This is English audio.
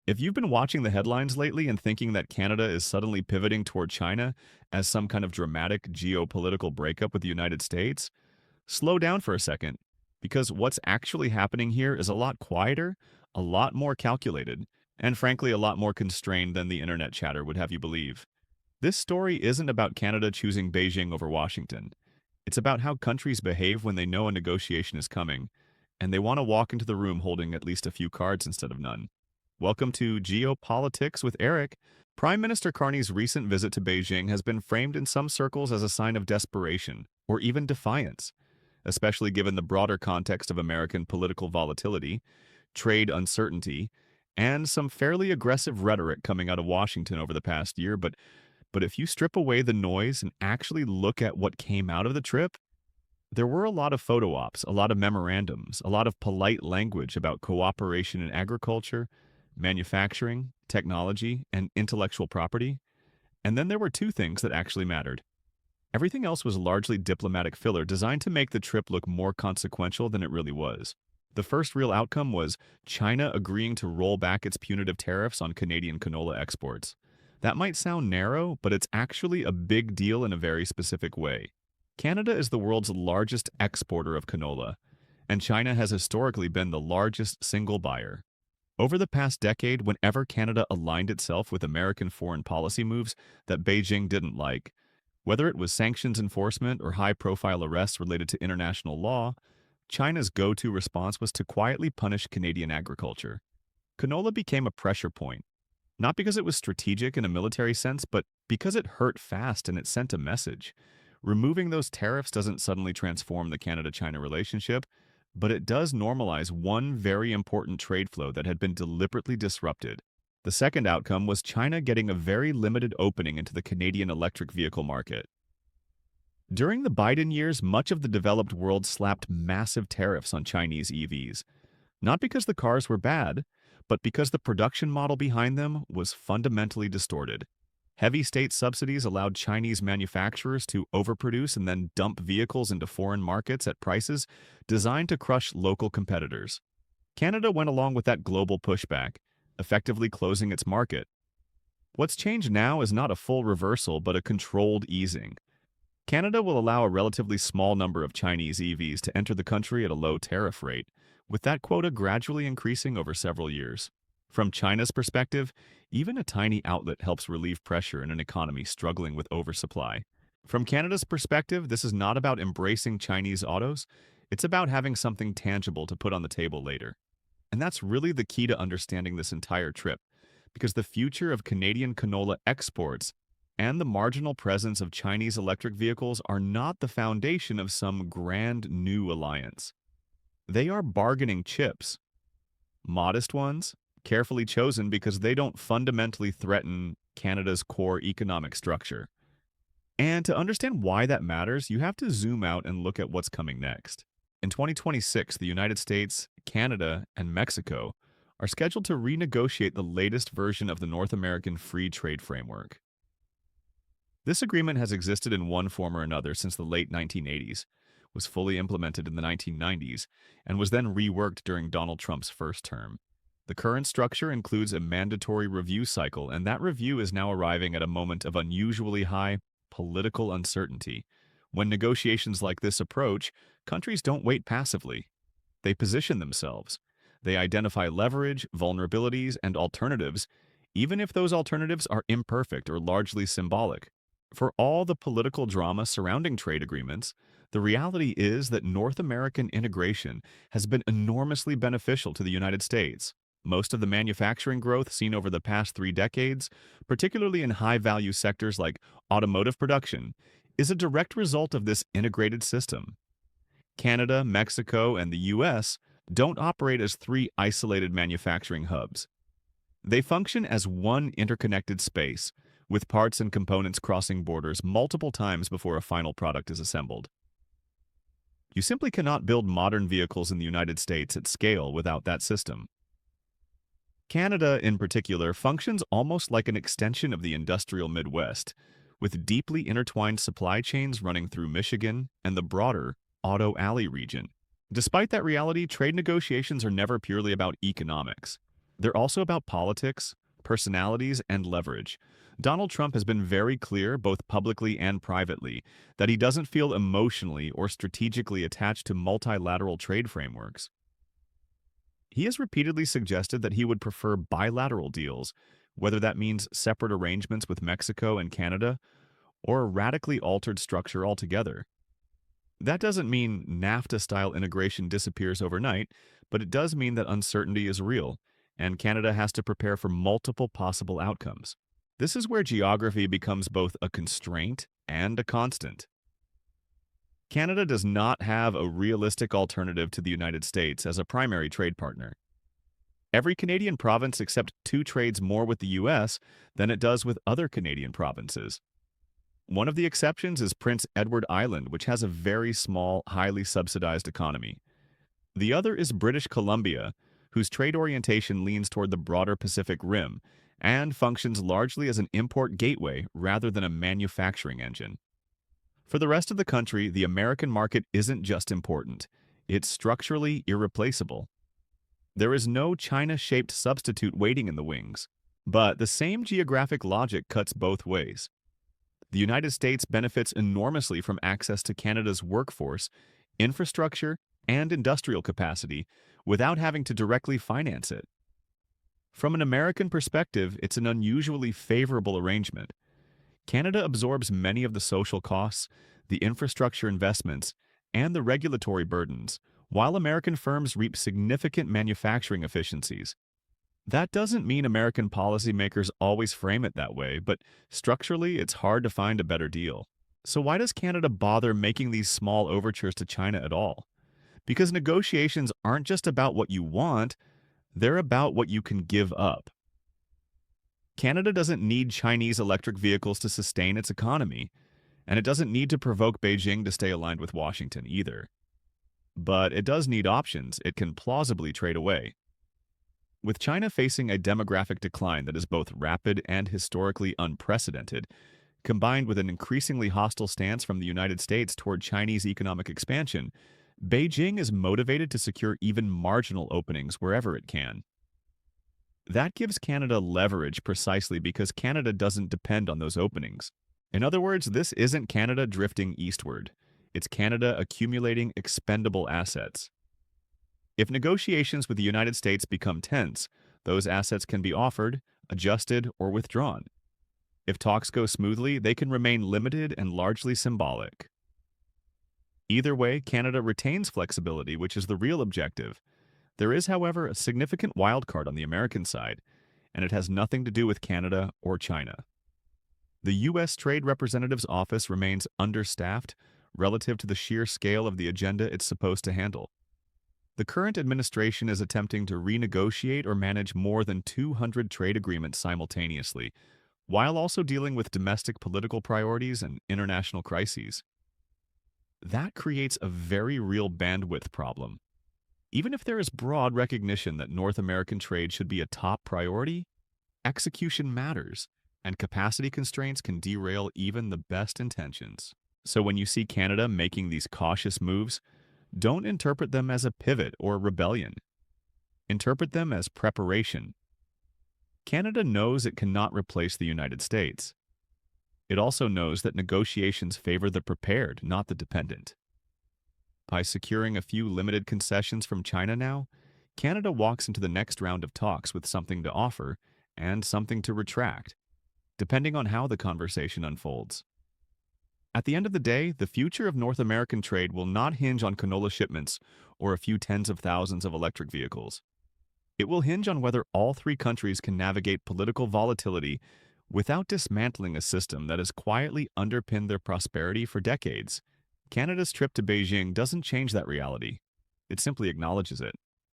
If you've been watching the headlines lately and thinking that Canada is suddenly pivoting toward China as some kind of dramatic geopolitical breakup with the United States, slow down for a second, because what's actually happening here is a lot quieter, a lot more calculated, and frankly, a lot more constrained than the internet chatter would have you believe. This story isn't about Canada choosing Beijing over Washington. It's about how countries behave when they know a negotiation is coming, and they want to walk into the room holding at least a few cards instead of none. Welcome to Geopolitics with Eric. Prime Minister Carney's recent visit to Beijing has been framed in some circles as a sign of desperation, or even defiance, especially given the broader context of American political volatility, trade uncertainty, and some fairly aggressive rhetoric coming out of Washington over the past year. But if you strip away the noise and actually look at what came out of the trip, there were a lot of photo ops, a lot of memorandums, a lot of polite language about cooperation in agriculture, manufacturing, technology, and intellectual property. And then there were two things that actually mattered. Everything else was largely diplomatic filler designed to make the trip look more consequential than it really was. The first real outcome was China agreeing to roll back its punitive tariffs on Canadian canola exports. That might sound narrow, but it's actually a big deal in a very specific way. Canada is the world's largest exporter of canola, and China has historically been the largest single buyer. Over the past decade, whenever Canada aligned itself with American foreign policy moves that Beijing didn't like, whether it was sanctions enforcement or high-profile arrests related to international law, China's go-to response was to quietly punish Canadian agriculture. Canola became a pressure point, not because it was strategic in a military sense, but because it hurt fast and it sent a message. Removing those tariffs doesn't suddenly transform the Canada-China relationship, but it does normalize one very important trade flow that had been deliberately disrupted. The second outcome was China getting a very limited opening into the Canadian electric vehicle market. During the Biden years, much of the developed world slapped massive tariffs on Chinese EVs, not because the cars were bad, but because the production model behind them was fundamentally distorted. Heavy state subsidies allowed Chinese manufacturers to overproduce and then dump vehicles into foreign markets at prices designed to crush local competitors. Canada went along with that global pushback, effectively closing its market. What's changed now is not a full reversal, but a controlled easing. Canada will allow a relatively small number of Chinese EVs to enter the country at a low tariff rate, with that quota gradually increasing over several years. From China's perspective, even a tiny outlet helps relieve pressure in an economy struggling with oversupply. From Canada's perspective, this is not about embracing Chinese autos, it's about having something tangible to put on the table later. And that's really the key to understanding this entire trip, because the future of Canadian canola exports and the marginal presence of Chinese electric vehicles are not the foundation of some grand new alliance. They are bargaining chips. Modest ones, carefully chosen because they don't fundamentally threaten Canada's core economic structure. And to understand why that matters, you have to zoom out and look at what's coming next. In 2026, the United States, Canada, and Mexico are scheduled to renegotiate the latest version of the North American Free Trade Framework. This agreement has existed in one form or another since the late 1980s, was fully implemented in the 1990s, and was then reworked during Donald Trump's first term. The current structure includes a mandatory review cycle, and that review is now arriving at a moment of unusually high political uncertainty. When negotiations like this approach, countries don't wait passively. They position themselves. They identify leverage, vulnerabilities, and alternatives, even if those alternatives are imperfect or largely symbolic. For all the political drama surrounding trade agreements, the reality is that North American integration has been enormously beneficial to the United States. Most of the manufacturing growth seen over the past 3 decades, particularly in high-value sectors like automotive production, is a direct result of this integrated system. Canada, Mexico, and the US don't operate as three isolated manufacturing hubs. They function as one interconnected space, with parts and components crossing borders multiple times before a final product is assembled. You simply cannot build modern vehicles in the United States at scale without that system. Canada, in particular, functions almost like an extension of the industrial Midwest, with deeply intertwined supply chains running through Michigan and the broader Auto Alley region. Despite that reality, trade negotiations are never purely about economics. They're also about politics, personalities, and leverage. Donald Trump has been very clear, both publicly and privately, that he doesn't feel emotionally or strategically attached to multilateral trade frameworks. He has repeatedly suggested that he would prefer bilateral deals, whether that means separate arrangements with Mexico and Canada or a radically altered structure altogether. That doesn't mean NAFTA-style integration disappears overnight, but it does mean that uncertainty is real, and Canada has to prepare for multiple possible outcomes. This is where geography becomes both a constraint and a constant. Canada does not have a realistic alternative to the United States as a primary trade partner. Every Canadian province except two trades more with the US than it does with other Canadian provinces. One of the exceptions is Prince Edward Island, which has a very small, highly subsidized economy. The other is British Columbia, whose trade orientation leans toward the broader Pacific Rim and functions largely as an import gateway rather than a manufacturing engine. For the rest of the country, the American market isn't just important, it's structurally irreplaceable. There is no China-shaped substitute waiting in the wings, but the same geographic logic cuts both ways. The United States benefits enormously from access to Canada's workforce, infrastructure, and industrial capacity without having to directly finance it. From an American perspective, it's an unusually favorable arrangement. Canada absorbs many of the social costs, the infrastructure investments, and the regulatory burdens, while American firms reap significant manufacturing efficiencies. That doesn't mean American policymakers always frame it that way, but structurally, it's hard to find a better deal. So why does Canada bother making these small overtures to China at all? Because negotiations aren't just about what you want, they're about what you can give up. Canada doesn't need Chinese electric vehicles to sustain its economy, and it doesn't need to provoke Beijing to stay aligned with Washington either. But it does need options it can plausibly trade away. With China facing a demographic decline that is both rapid and historically unprecedented, combined with an increasingly hostile stance from the United States toward Chinese economic expansion, Beijing is motivated to secure even marginal openings wherever it can. That gives Canada leverage precisely because Canada doesn't depend on those openings. In other words, this isn't Canada drifting eastward. It's Canada accumulating expendable assets. If negotiations with the United States become tense, those assets can be offered, adjusted, or withdrawn. If talks go smoothly, they can remain limited and largely symbolic. Either way, Canada retains flexibility, which is the real objective. There is, however, a significant wildcard on the American side, and it has nothing to do with Canada or China. The U.S. Trade Representative's office remains understaffed relative to the sheer scale of the agenda it's supposed to handle. The current administration is attempting to renegotiate or manage more than 200 trade agreements simultaneously, while also dealing with domestic political priorities and international crises. That creates a very real bandwidth problem. Even if there is broad recognition that North American trade should be a top priority, execution matters, and capacity constraints can derail even the best intentions. So when you see Canada making these cautious moves, don't interpret them as a pivot or rebellion. Interpret them as preparation. Canada knows it cannot replace the United States. It also knows that negotiations favor the prepared, not the dependent. By securing a few limited concessions from China now, Canada walks into the next round of talks with something to offer and something to retract, depending on how the conversation unfolds. At the end of the day, the future of North American trade will not hinge on canola shipments or a few tens of thousands of electric vehicles. It will hinge on whether all three countries can navigate political volatility without dismantling a system that has quietly underpinned their prosperity for decades. Canada's trip to Beijing doesn't change that reality. It simply acknowledges it.